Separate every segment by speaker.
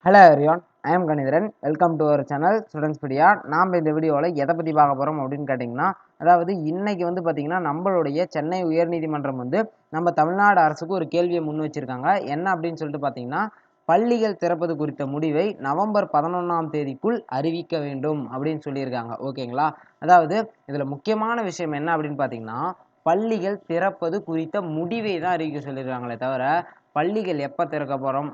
Speaker 1: Hello everyone, I am Kanitharan. Welcome to our channel Studentspedia. நாம் இந்த வீடியோவில் எதை பற்றி பார்க்க போகிறோம் அப்படின்னு கேட்டிங்கன்னா, அதாவது இன்னைக்கு பார்த்தீங்கன்னா நம்மளுடைய சென்னை உயர்நீதிமன்றம் நம்ம தமிழ்நாடு அரசுக்கு ஒரு கேள்வியை முன் வச்சிருக்காங்க. என்ன அப்படின்னு சொல்லிட்டு பார்த்தீங்கன்னா, பள்ளிகள் திறப்பது குறித்த முடிவை நவம்பர் 11ஆம் தேதிக்குள் அறிவிக்க வேண்டும் அப்படின்னு சொல்லியிருக்காங்க. ஓகேங்களா? அதாவது இதில் முக்கியமான விஷயம் என்ன அப்படின்னு பார்த்தீங்கன்னா, பள்ளிகள் திறப்பது குறித்த முடிவை தான் அறிவிக்க சொல்லியிருக்காங்களே தவிர, பள்ளிகள் எப்போ திறக்க போகிறோம்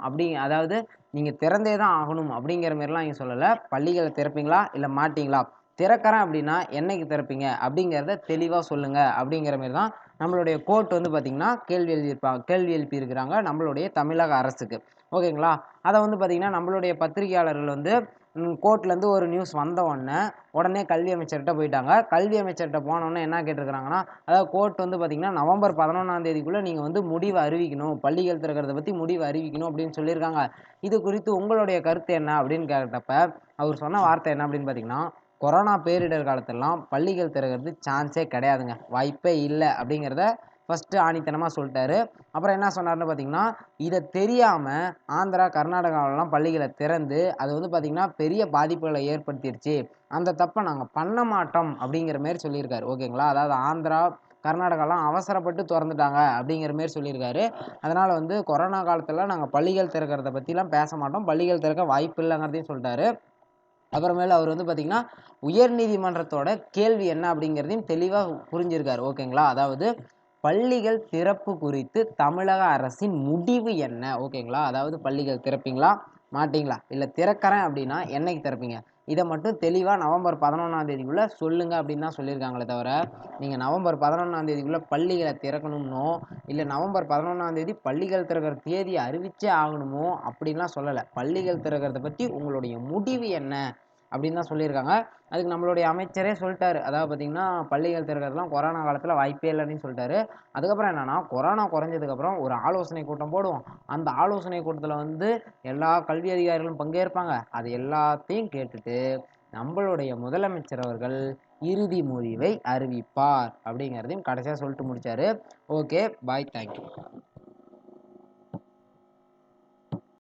Speaker 1: அதாவது நீங்கள் திறந்தே தான் ஆகணும் அப்படிங்கிற மாதிரிலாம் நீங்கள் சொல்லலை. பள்ளிகளை திறப்பீங்களா இல்லை மாட்டிங்களா, திறக்கிறேன் அப்படின்னா என்னைக்கு திறப்பீங்க அப்படிங்கிறத தெளிவாக சொல்லுங்கள் அப்படிங்கிற மாதிரி தான் நம்மளுடைய கோர்ட் பார்த்திங்கன்னா கேள்வி எழுப்பியிருக்கிறாங்க நம்மளுடைய தமிழக அரசுக்கு. ஓகேங்களா? அதை பார்த்திங்கன்னா நம்மளுடைய பத்திரிகையாளர்கள் கோர்ட்லேருந்து ஒரு நியூஸ் வந்த உடனே கல்வி அமைச்சர்கிட்ட போயிட்டாங்க. கல்வி அமைச்சர்கிட்ட போனோடனே என்ன கேட்டிருக்கிறாங்கன்னா, அதாவது கோர்ட் பார்த்திங்கன்னா நவம்பர் 11ஆம் தேதிக்குள்ளே நீங்கள் முடிவை அறிவிக்கணும், பள்ளிகள் திறக்கிறத பற்றி முடிவு அறிவிக்கணும் அப்படின்னு சொல்லியிருக்காங்க. இது குறித்து உங்களுடைய கருத்து என்ன அப்படின்னு கேட்டப்ப அவர் சொன்ன வார்த்தை என்ன அப்படின்னு பார்த்தீங்கன்னா, கொரோனா பேரிடர் காலத்திலலாம் பள்ளிகள் திறக்கிறது சான்ஸே கிடையாதுங்க, வாய்ப்பே இல்லை அப்படிங்கிறத ஃபஸ்ட்டு ஆணித்தனமாக சொல்லிட்டாரு. அப்புறம் என்ன சொன்னார்னு பார்த்தீங்கன்னா, இதை தெரியாமல் ஆந்திரா கர்நாடகாவிலலாம் பள்ளிகளை திறந்து அது பார்த்திங்கன்னா பெரிய பாதிப்புகளை ஏற்படுத்திடுச்சு, அந்த தப்பை நாங்கள் பண்ண மாட்டோம் அப்படிங்கிற மாரி சொல்லியிருக்காரு. ஓகேங்களா? அதாவது ஆந்திரா கர்நாடகாலாம் அவசரப்பட்டு திறந்துட்டாங்க அப்படிங்கிற மாரி சொல்லியிருக்காரு. அதனால் கொரோனா காலத்தில் நாங்கள் பள்ளிகள் திறக்கிறத பற்றிலாம் பேச மாட்டோம், பள்ளிகள் திறக்க வாய்ப்பு இல்லைங்கிறதையும் சொல்லிட்டாரு. அப்புறமேல அவர் பார்த்திங்கன்னா உயர்நீதிமன்றத்தோட கேள்வி என்ன அப்படிங்கிறதையும் தெளிவாக புரிஞ்சிருக்காரு. ஓகேங்களா? அதாவது பள்ளிகள் திறப்பு குறித்து தமிழக அரசின் முடிவு என்ன? ஓகேங்களா? அதாவது பள்ளிகள் திறப்பீங்களா மாட்டீங்களா, இல்லை திறக்கிறேன் அப்படின்னா என்னைக்கு திறப்பீங்க, இதை மட்டும் தெளிவாக நவம்பர் 11ஆம் தேதிக்குள்ளே சொல்லுங்க அப்படின்னு தான் சொல்லியிருக்காங்களே தவிர, நீங்கள் நவம்பர் 11ஆம் தேதிக்குள்ளே பள்ளிகளை திறக்கணும்னோ இல்லை நவம்பர் 11ஆம் தேதி பள்ளிகள் திறக்கிற தேதியை அறிவிச்சே ஆகணுமோ அப்படின்லாம் சொல்லலை. பள்ளிகள் திறக்கிறத பற்றி உங்களுடைய முடிவு என்ன அப்படின்னு தான் சொல்லியிருக்காங்க. அதுக்கு நம்மளுடைய அமைச்சரே சொல்லிட்டாரு. அதாவது பார்த்திங்கன்னா பள்ளிகள் திறக்கிறதுலாம் கொரோனா காலத்தில் வாய்ப்பே இல்லைன்னு சொல்லிட்டாரு. அதுக்கப்புறம் என்னென்னா, கொரோனா குறைஞ்சதுக்கப்புறம் ஒரு ஆலோசனை கூட்டம் போடுவோம், அந்த ஆலோசனை கூட்டத்தில் எல்லா கல்வி அதிகாரிகளும் பங்கேற்பாங்க. அது எல்லாத்தையும் கேட்டுட்டு நம்மளுடைய முதலமைச்சர் அவர்கள் இறுதி முடிவை அறிவிப்பார் அப்படிங்கிறதையும் கடைசியாக சொல்லிட்டு முடித்தார். ஓகே, பாய், தேங்க்யூ.